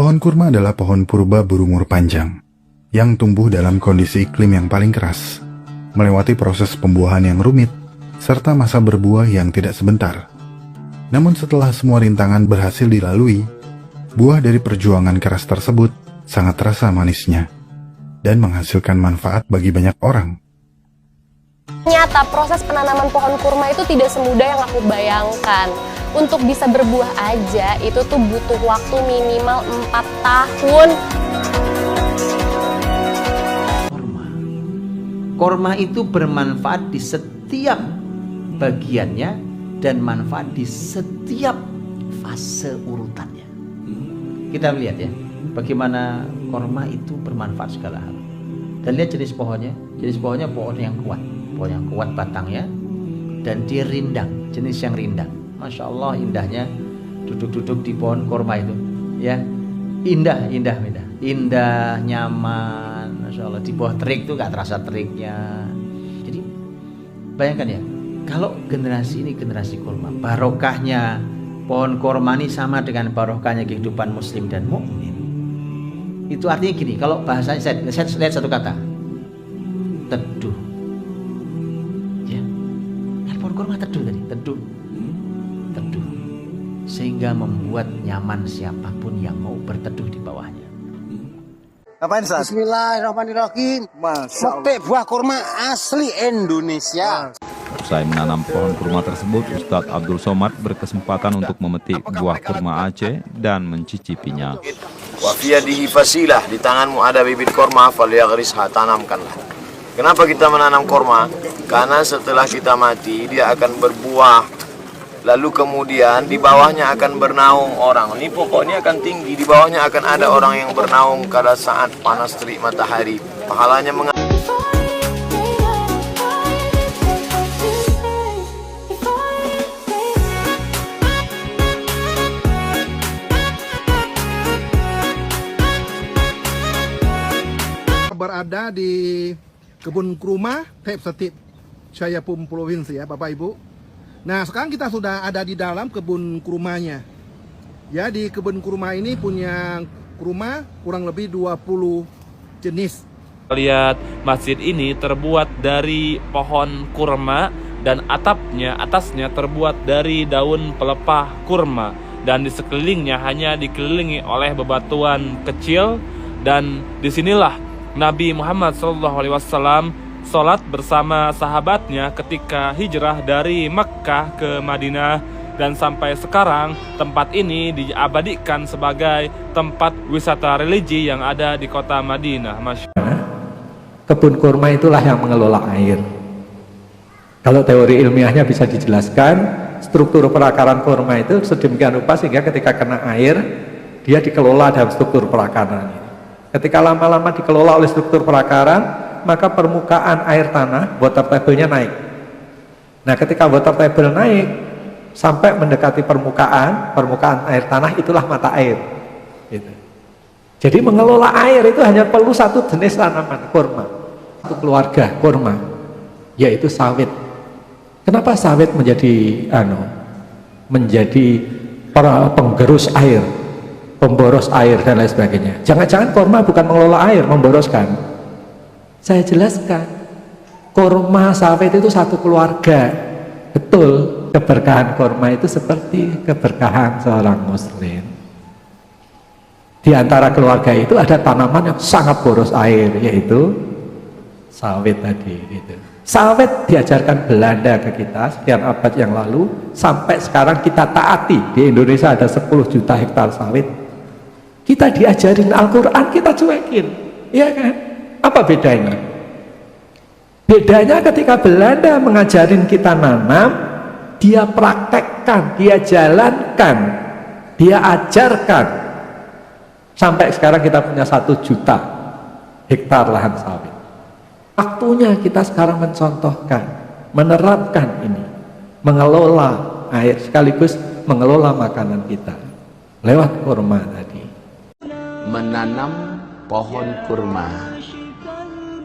Pohon kurma adalah pohon purba berumur panjang, yang tumbuh dalam kondisi iklim yang paling keras, melewati proses pembuahan yang rumit, serta masa berbuah yang tidak sebentar. Namun setelah semua rintangan berhasil dilalui, buah dari perjuangan keras tersebut sangat terasa manisnya, dan menghasilkan manfaat bagi banyak orang. Ternyata proses penanaman pohon kurma itu tidak semudah yang aku bayangkan. Untuk bisa berbuah aja itu tuh butuh waktu minimal 4 tahun. Kurma itu bermanfaat di setiap bagiannya dan manfaat di setiap fase urutannya. Kita lihat ya, bagaimana kurma itu bermanfaat segala hal. Dan lihat jenis pohonnya. Jenis pohonnya pohon yang kuat batangnya, dan dia rindang, jenis yang rindang. Masya Allah indahnya duduk-duduk di pohon kurma itu, ya indah, nyaman. Masya Allah, di bawah terik tuh gak terasa teriknya. Jadi bayangkan ya, kalau generasi ini generasi kurma, barokahnya pohon kurma ini sama dengan barokahnya kehidupan muslim dan mukmin. Itu artinya gini, kalau bahasanya saya lihat satu kata, teduh. Ya, kan pohon kurma teduh tadi, teduh, sehingga membuat nyaman siapapun yang mau berteduh di bawahnya. Ngapain, Ustaz? Bismillahirrahmanirrahim. Metik buah kurma asli Indonesia. Usai menanam pohon kurma tersebut, Ustadz Abdul Somad berkesempatan untuk memetik buah kurma Aceh dan mencicipinya. Wa fiyadihi fasilah, di tanganmu ada bibit kurma, falyaghrisha, tanamkanlah. Kenapa kita menanam kurma? Karena setelah kita mati dia akan berbuah. Lalu kemudian di bawahnya akan bernaung orang. Ini pokoknya akan tinggi, di bawahnya akan ada orang yang bernaung pada saat panas terik matahari. Pahalanya berada di kebun kurma Tep Setip, Syayapum Provinsi ya Bapak Ibu. Nah sekarang kita sudah ada di dalam kebun kurmanya. Ya, di kebun kurma ini punya kurma kurang lebih 20 jenis. Lihat, masjid ini terbuat dari pohon kurma dan atasnya terbuat dari daun pelepah kurma, dan di sekelilingnya hanya dikelilingi oleh bebatuan kecil. Dan disinilah Nabi Muhammad SAW sholat bersama sahabatnya ketika hijrah dari Mekkah ke Madinah, dan sampai sekarang tempat ini diabadikan sebagai tempat wisata religi yang ada di kota Madinah. Kebun kurma itulah yang mengelola air. Kalau teori ilmiahnya bisa dijelaskan, struktur perakaran kurma itu sedemikian rupa sehingga ketika kena air dia dikelola dalam struktur perakaran. Ketika lama-lama dikelola oleh struktur perakaran, maka permukaan air tanah, water table-nya naik. Nah, ketika water table naik sampai mendekati permukaan air tanah, itulah mata air. Gitu. Jadi mengelola air itu hanya perlu satu jenis tanaman, kurma. Satu keluarga kurma, yaitu sawit. Kenapa sawit menjadi penggerus air, pemboros air dan lain sebagainya? Jangan-jangan kurma bukan mengelola air, memboroskan. Saya jelaskan, kurma sawit itu satu keluarga. Betul, keberkahan kurma itu seperti keberkahan seorang muslim. Di antara keluarga itu ada tanaman yang sangat boros air, yaitu sawit tadi. Gitu. Sawit diajarkan Belanda ke kita sekian abad yang lalu, sampai sekarang kita taati. Di Indonesia ada 10 juta hektar sawit. Kita diajarin Al-Quran, kita cuekin, iya kan? Apa bedanya? Bedanya ketika Belanda mengajarin kita nanam, dia praktekkan, dia jalankan, dia ajarkan. Sampai sekarang kita punya 1 juta hektar lahan sawit. Waktunya kita sekarang mencontohkan, menerapkan ini, mengelola air sekaligus mengelola makanan kita lewat kurma tadi. Menanam pohon kurma.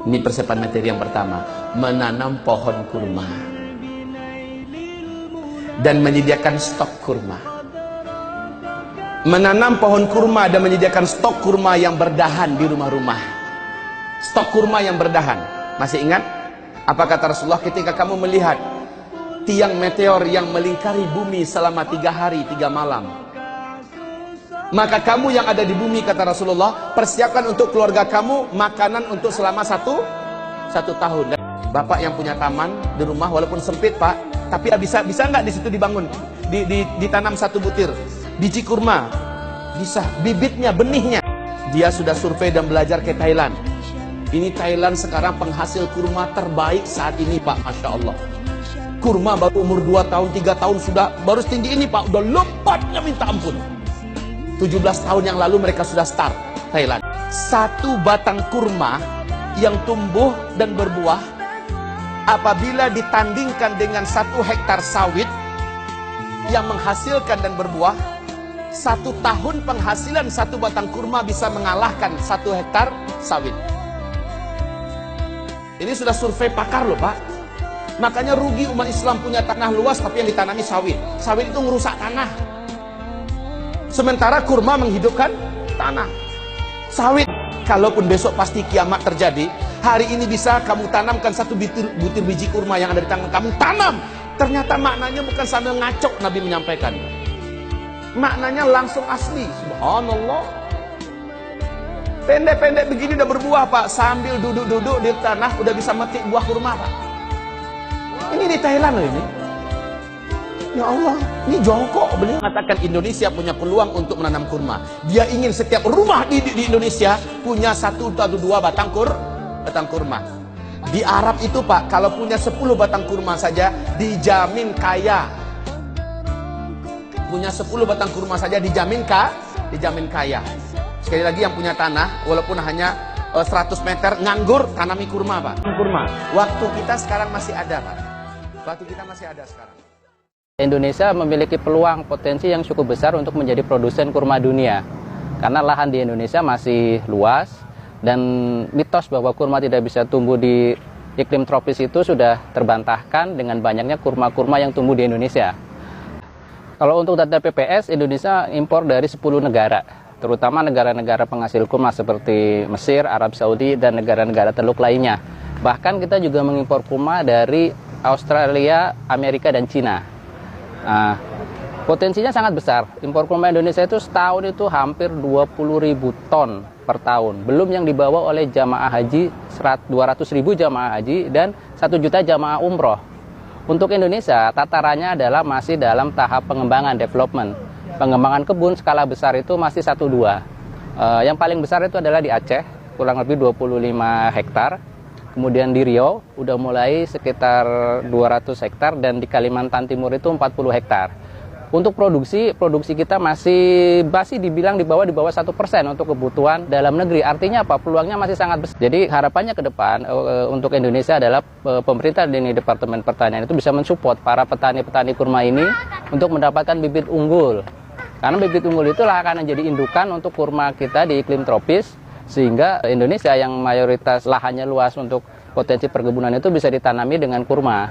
Ini persiapan materi yang pertama, menanam pohon kurma dan menyediakan stok kurma. menanam pohon kurma dan menyediakan stok kurma yang berdahan di rumah-rumah. Stok kurma yang berdahan. Masih ingat? Apa kata Rasulullah ketika kamu melihat tiang meteor yang melingkari bumi selama 3 hari 3 malam? Maka kamu yang ada di bumi, kata Rasulullah, persiapkan untuk keluarga kamu makanan untuk selama satu tahun. Dan bapak yang punya taman di rumah, walaupun sempit pak, tapi bisa nggak di situ dibangun, ditanam 1 butir biji kurma? Bisa. Bibitnya, benihnya. Dia sudah survei dan belajar ke Thailand. Ini Thailand sekarang penghasil kurma terbaik saat ini pak, masya Allah. Kurma baru umur 2 tahun 3 tahun sudah baru setinggi ini pak, udah lebatnya minta ampun. 17 tahun yang lalu mereka sudah start Thailand. 1 batang kurma yang tumbuh dan berbuah apabila ditandingkan dengan 1 hektar sawit yang menghasilkan dan berbuah, 1 tahun penghasilan 1 batang kurma bisa mengalahkan 1 hektar sawit. Ini sudah survei pakar loh pak. Makanya rugi umat Islam punya tanah luas tapi yang ditanami sawit. Sawit itu merusak tanah. Sementara kurma menghidupkan tanah. Sawit, kalaupun besok pasti kiamat terjadi, hari ini bisa kamu tanamkan 1 butir biji kurma yang ada di tangan kamu, tanam. Ternyata maknanya bukan sambil ngacok Nabi menyampaikan. Maknanya langsung asli. Subhanallah. Pendek-pendek begini udah berbuah pak, sambil duduk-duduk di tanah udah bisa metik buah kurma pak. Ini di Thailand loh ini. Ya Allah, ini jongkok beliau. Mengatakan Indonesia punya peluang untuk menanam kurma. Dia ingin setiap rumah di Indonesia punya 1 atau 2 batang kurma. Di Arab itu pak, kalau punya 10 batang kurma saja dijamin kaya. Punya 10 batang kurma saja dijamin kaya. Sekali lagi yang punya tanah, walaupun hanya 100 meter, nganggur, tanami kurma pak. Kurma. Waktu kita sekarang masih ada pak. Waktu kita masih ada sekarang. Indonesia memiliki peluang potensi yang cukup besar untuk menjadi produsen kurma dunia. Karena lahan di Indonesia masih luas dan mitos bahwa kurma tidak bisa tumbuh di iklim tropis itu sudah terbantahkan dengan banyaknya kurma-kurma yang tumbuh di Indonesia. Kalau untuk data PPS, Indonesia impor dari 10 negara, terutama negara-negara penghasil kurma seperti Mesir, Arab Saudi, dan negara-negara Teluk lainnya. Bahkan kita juga mengimpor kurma dari Australia, Amerika, dan Cina. Nah, potensinya sangat besar. Impor kurma Indonesia itu setahun itu hampir 20.000 ton per tahun. Belum yang dibawa oleh jamaah haji, 200.000 jamaah haji dan 1 juta jamaah umroh. Untuk Indonesia, tatarannya adalah masih dalam tahap pengembangan, development. Pengembangan kebun skala besar itu masih 1-2. Yang paling besar itu adalah di Aceh, kurang lebih 25 hektar. Kemudian di Riau udah mulai sekitar 200 hektar dan di Kalimantan Timur itu 40 hektar. Untuk produksi kita masih dibilang di bawah 1% untuk kebutuhan dalam negeri. Artinya apa? Peluangnya masih sangat besar. Jadi harapannya ke depan untuk Indonesia adalah pemerintah di Departemen Pertanian itu bisa mensupport para petani-petani kurma ini untuk mendapatkan bibit unggul. Karena bibit unggul itulah akan menjadi indukan untuk kurma kita di iklim tropis. Sehingga Indonesia yang mayoritas lahannya luas untuk potensi perkebunan itu bisa ditanami dengan kurma.